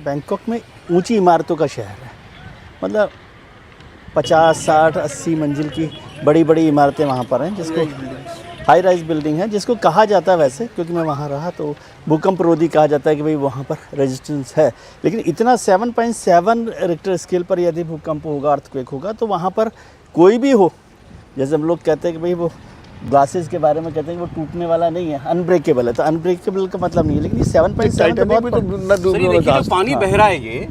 Bangkok में ऊंची इमारतों का शहर है। मतलब 50, 60, 80 मंजिल की बड़ी बड़ी इमारतें वहाँ पर हैं, जिसको हाई राइज बिल्डिंग है, जिसको कहा जाता है वैसे, क्योंकि मैं वहाँ रहा तो भूकंप रोधी कहा जाता है कि भाई वहाँ पर रेजिस्टेंस है। लेकिन इतना 7.7 रिक्टर स्केल पर यदि भूकंप होगा, अर्थक्वेक होगा, तो वहाँ पर कोई भी हो, जैसे हम लोग कहते हैं कि भाई वो ग्लासेस के बारे में कहते हैं कि वो टूटने वाला नहीं है, अनब्रेकेबल है। तो अनब्रेकेबल का मतलब नहीं है, लेकिन ये 7.7 तो बहुत पानी बह रहा है ये,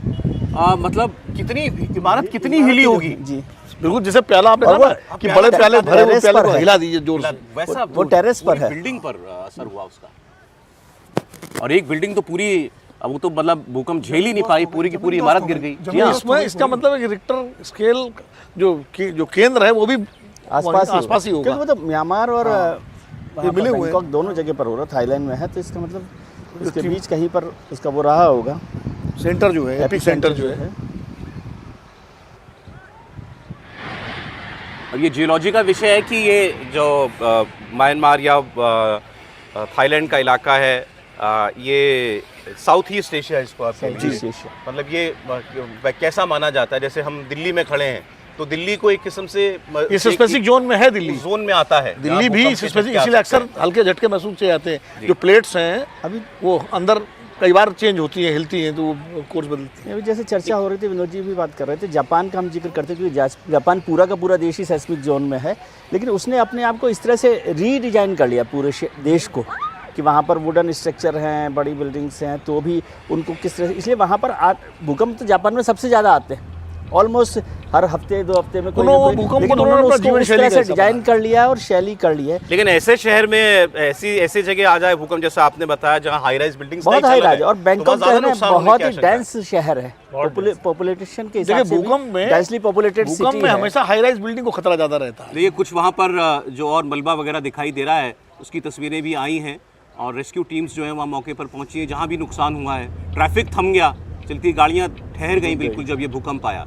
मतलब कितनी इमारत कितनी हिली होगी जी। बिल्कुल, जैसे प्याला आपने कहा ना कि बड़े प्याले भरे हुए प्याले को हिला दीजिए जोर से, वैसा वो टेरेस पर है, बिल्डिंग पर असर हुआ उसका। और एक बिल्डिंग तो पूरी, अब वो तो मतलब भूकंप झेल ही नहीं पाई, पूरी की पूरी इमारत गिर गई। इसमें इसका मतलब है कि रिक्टर स्केल जो केंद्र है वो भी आसपास ही होगा, क्योंकि मतलब म्यांमार और ये मिले हुए बैंकॉक दोनों जगह पर हो रहा है, थाईलैंड में है, तो इसका मतलब इसके बीच कहीं पर उसका वो रहा होगा, सेंटर जो है, एपिक सेंटर जो है। और ये जियोलॉजी का विषय है कि ये जो म्यांमार या थाईलैंड का इलाका है, ये साउथ ईस्ट एशिया इसको आप कह लीजिए। मतलब ये कैसा माना जाता है, जैसे हम दिल्ली में खड़े हैं तो दिल्ली को एक किस्म से इस स्पेसिफिक जोन में है, दिल्ली जोन में आता है, दिल्ली भी स्पेसिफिक, इसलिए अक्सर हल्के झटके महसूस किए जाते हैं। जो प्लेट्स हैं अभी वो अंदर कई बार चेंज होती हैं, हिलती हैं, तो वो कोर्स बदलती हैं। अभी जैसे चर्चा हो रही थी, विनोद जी भी बात कर रहे थे, जापान का हम जिक्र करते थे कि जापान पूरा का पूरा देश ही सेस्मिक जोन में है, लेकिन उसने अपने आप को इस तरह से रीडिजाइन कर लिया पूरे देश को कि वहाँ पर वुडन स्ट्रक्चर हैं, बड़ी बिल्डिंग्स हैं, तो भी उनको किस तरह से, इसलिए वहाँ पर भूकंप तो जापान में सबसे ज़्यादा आते हैं, ऑलमोस्ट हर हफ्ते 2 हफ्ते में कोई भूकंप को उसको इस तरह से डिजाइन कर लिया और शैली कर लिया है। लेकिन ऐसे शहर में ऐसी जगह आ जाए भूकंप, जैसा आपने बताया, जहाँ हाई राइज बिल्डिंग्स बहुत हाई राइज, और बैंकॉक जो है ना बहुत ही डेंस शहर है, पॉपुलेशन के हिसाब से भूकंप में डेंसली पॉपुलेटेड सिटी है, हमेशा हाई राइज बिल्डिंग को खतरा ज़्यादा रहता है। देखिए कुछ वहाँ पर जो और मलबा वगैरह दिखाई दे रहा है, उसकी तस्वीरें भी आई हैं, और रेस्क्यू टीम्स जो है वहाँ मौके पर पहुँची है, जहाँ भी नुकसान हुआ है। ट्रैफिक थम गया, चलती गाड़ियाँ ठहर गई बिल्कुल जब ये भूकंप आया।